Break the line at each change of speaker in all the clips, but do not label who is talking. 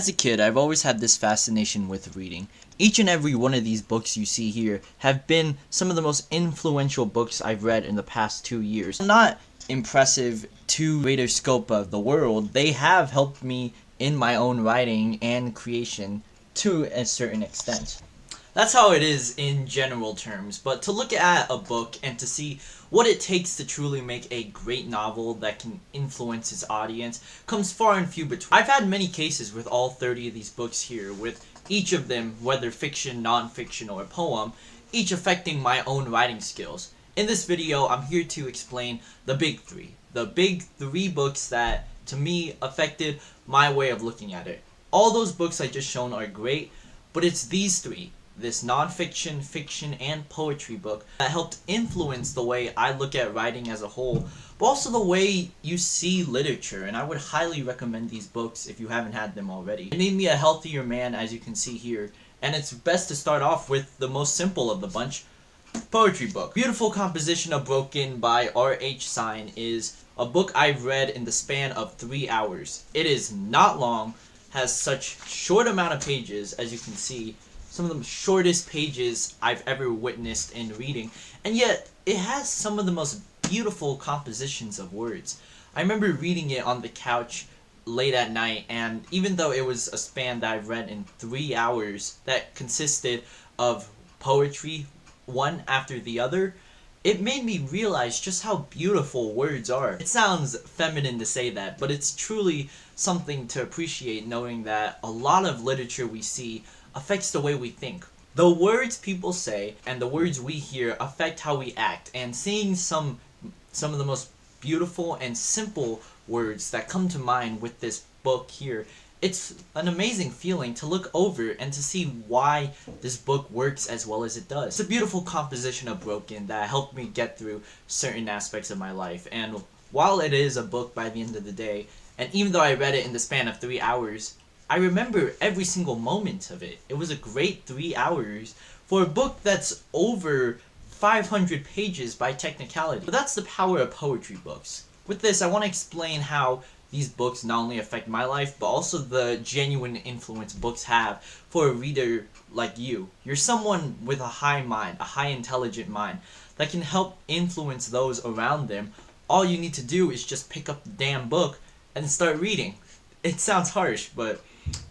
As a kid, I've always had this fascination with reading. Each and every one of these books you see here have been some of the most influential books I've read in the past 2 years. Not impressive to greater scope of the world, they have helped me in my own writing and creation to a certain extent. That's how it is in general terms, but to look at a book and to see what it takes to truly make a great novel that can influence its audience comes far and few between. I've had many cases with all 30 of these books here, with each of them, whether fiction, non-fiction, or poem, each affecting my own writing skills. In this video, I'm here to explain the big three. The big three books that, to me, affected my way of looking at it. All those books I just shown are great, but it's these three, this non-fiction, fiction, and poetry book, that helped influence the way I look at writing as a whole, but also the way you see literature, and I would highly recommend these books if you haven't had them already. It made me a healthier man, as you can see here, and it's best to start off with the most simple of the bunch, poetry book. Beautiful Composition of Broken by R.H. Sign is a book I've read in the span of 3 hours. It is not long, has such short amount of pages, as you can see, some of the shortest pages I've ever witnessed in reading, and yet it has some of the most beautiful compositions of words. I remember reading it on the couch late at night, and even though it was a span that I've read in 3 hours that consisted of poetry, one after the other, it made me realize just how beautiful words are. It sounds feminine to say that, but it's truly something to appreciate, knowing that a lot of literature we see affects the way we think. The words people say and the words we hear affect how we act, and seeing some of the most beautiful and simple words that come to mind with this book here, it's an amazing feeling to look over and to see why this book works as well as it does. It's a beautiful composition of Broken that helped me get through certain aspects of my life, and while it is a book by the end of the day, and even though I read it in the span of 3 hours, I remember every single moment of it. It was a great 3 hours for a book that's over 500 pages by technicality. But that's the power of poetry books. With this, I want to explain how these books not only affect my life, but also the genuine influence books have for a reader like you. You're someone with a high mind, a high intelligent mind, that can help influence those around them. All you need to do is just pick up the damn book and start reading. It sounds harsh, but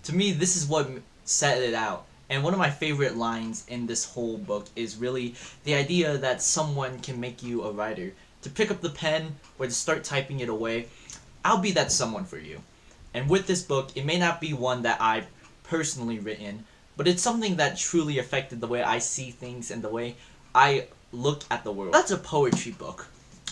to me, this is what set it out. And one of my favorite lines in this whole book is really the idea that someone can make you a writer. To pick up the pen or to start typing it away, I'll be that someone for you. And with this book, it may not be one that I've personally written, but it's something that truly affected the way I see things and the way I look at the world. That's a poetry book.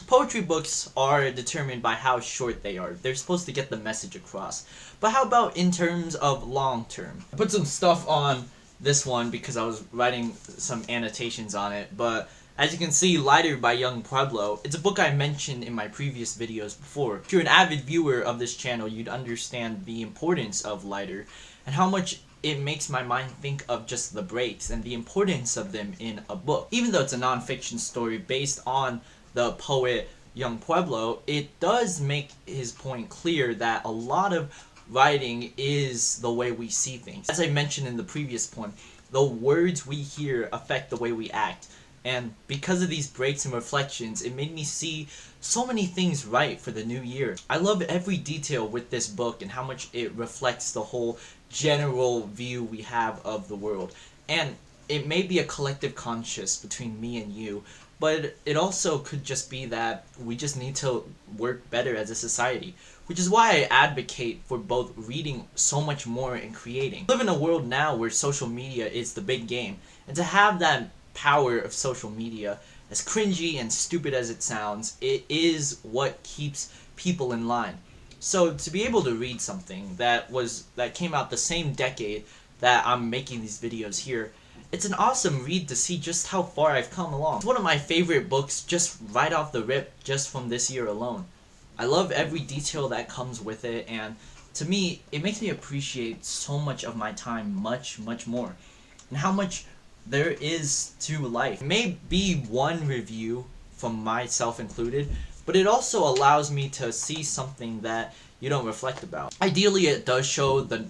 Poetry books are determined by how short they are. They're supposed to get the message across. But how about in terms of long term? I put some stuff on this one because I was writing some annotations on it, but as you can see, Lighter by Young Pueblo, it's a book I mentioned in my previous videos before. If you're an avid viewer of this channel, you'd understand the importance of Lighter and how much it makes my mind think of just the breaks and the importance of them in a book. Even though it's a non-fiction story based on the poet Young Pueblo, it does make his point clear that a lot of writing is the way we see things. As I mentioned in the previous point, the words we hear affect the way we act. And because of these breaks and reflections, it made me see so many things right for the new year. I love every detail with this book and how much it reflects the whole general view we have of the world. And it may be a collective conscious between me and you, but it also could just be that we just need to work better as a society, which is why I advocate for both reading so much more and creating. We live in a world now where social media is the big game, and to have that power of social media, as cringy and stupid as it sounds, it is what keeps people in line. So to be able to read something that came out the same decade that I'm making these videos here, it's an awesome read to see just how far I've come along. It's one of my favorite books just right off the rip, just from this year alone. I love every detail that comes with it, and to me, it makes me appreciate so much of my time much, much more. And how much there is to life. It may be one review from myself included, but it also allows me to see something that you don't reflect about. Ideally, it does show the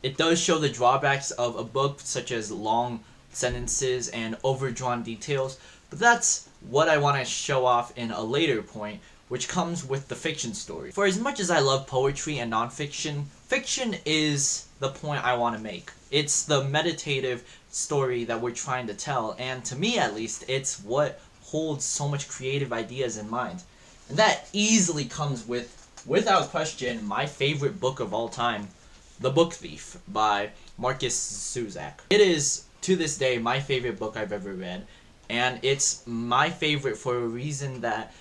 It does show the drawbacks of a book, such as long sentences and overdrawn details, but that's what I want to show off in a later point, which comes with the fiction story. For as much as I love poetry and nonfiction, fiction is the point I want to make. It's the meditative story that we're trying to tell, and to me at least, it's what holds so much creative ideas in mind. And that easily comes with, without question, my favorite book of all time, The Book Thief by Marcus Zusak. It is, to this day, my favorite book I've ever read, and it's my favorite for a reason that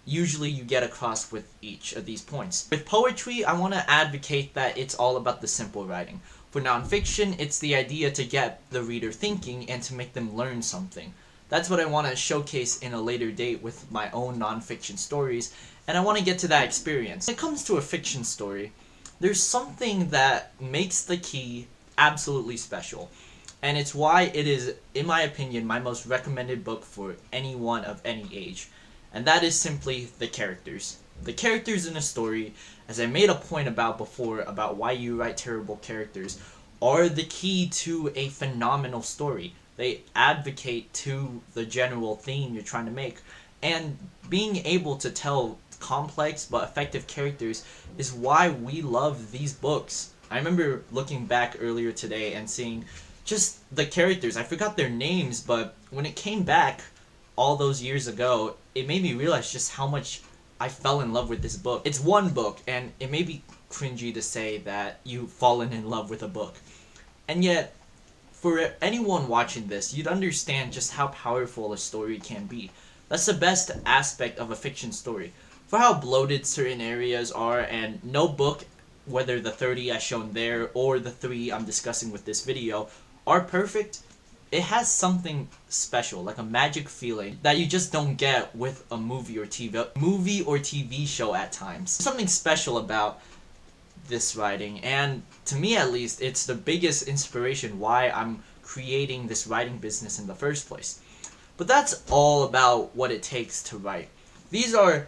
usually you get across with each of these points. With poetry, I want to advocate that it's all about the simple writing. For nonfiction, it's the idea to get the reader thinking and to make them learn something. That's what I want to showcase in a later date with my own nonfiction stories, and I want to get to that experience. When it comes to a fiction story, there's something that makes the key absolutely special, and it's why it is, in my opinion, my most recommended book for anyone of any age, and that is simply the characters. The characters in a story, as I made a point about before about why you write terrible characters, are the key to a phenomenal story. They advocate to the general theme you're trying to make, and being able to tell complex but effective characters is why we love these books. I remember looking back earlier today and seeing just the characters. I forgot their names, but when it came back all those years ago, it made me realize just how much I fell in love with this book. It's one book, and it may be cringy to say that you've fallen in love with a book, and yet for anyone watching this, you'd understand just how powerful a story can be. That's the best aspect of a fiction story. For how bloated certain areas are, and no book, whether the 30 as shown there or the 3 I'm discussing with this video, are perfect, it has something special, like a magic feeling that you just don't get with a movie or TV show at times. There's something special about this writing, and to me at least, it's the biggest inspiration why I'm creating this writing business in the first place. But that's all about what it takes to write. These are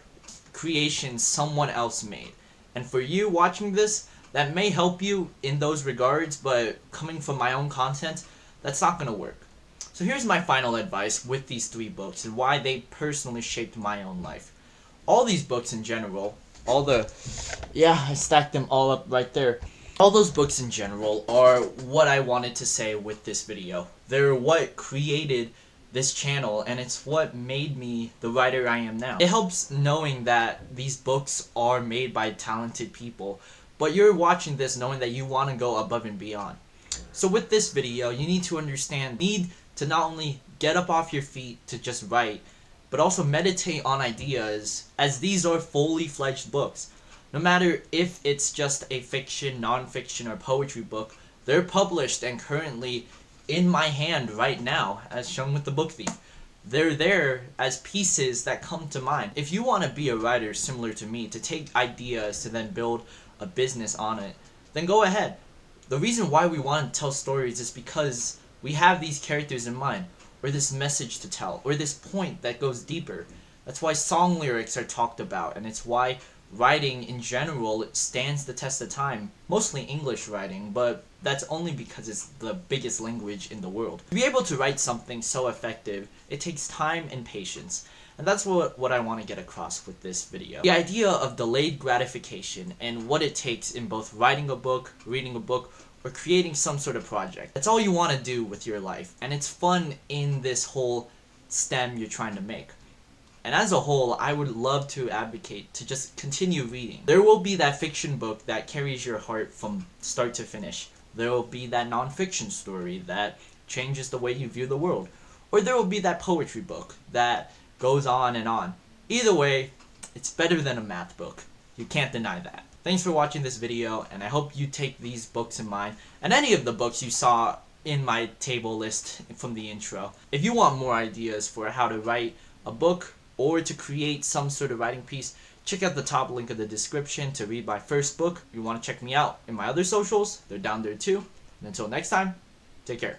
creations someone else made, and for you watching this, that may help you in those regards, but coming from my own content, that's not going to work. So here's my final advice with these 3 books and why they personally shaped my own life. All these books in general, I stacked them all up right there. All those books in general are what I wanted to say with this video. They're what created this channel, and it's what made me the writer I am now. It helps knowing that these books are made by talented people, but you're watching this knowing that you want to go above and beyond. So with this video, you need to understand, need to not only get up off your feet to just write, but also meditate on ideas, as these are fully fledged books. No matter if it's just a fiction, non-fiction, or poetry book, they're published and currently in my hand right now, as shown with The Book Thief. They're there as pieces that come to mind. If you want to be a writer similar to me, to take ideas to then build a business on it, then go ahead. The reason why we want to tell stories is because we have these characters in mind, or this message to tell, or this point that goes deeper. That's why song lyrics are talked about, and it's why writing in general stands the test of time. Mostly English writing, but that's only because it's the biggest language in the world. To be able to write something so effective, it takes time and patience. And that's what I want to get across with this video. The idea of delayed gratification and what it takes in both writing a book, reading a book, or creating some sort of project. That's all you want to do with your life, and it's fun in this whole STEM you're trying to make. And as a whole, I would love to advocate to just continue reading. There will be that fiction book that carries your heart from start to finish. There will be that non-fiction story that changes the way you view the world. Or there will be that poetry book that goes on and on. Either way, it's better than a math book. You can't deny that. Thanks for watching this video, and I hope you take these books in mind, and any of the books you saw in my table list from the intro. If you want more ideas for how to write a book, or to create some sort of writing piece, check out the top link of the description to read my first book. If you want to check me out in my other socials, they're down there too. And until next time, take care.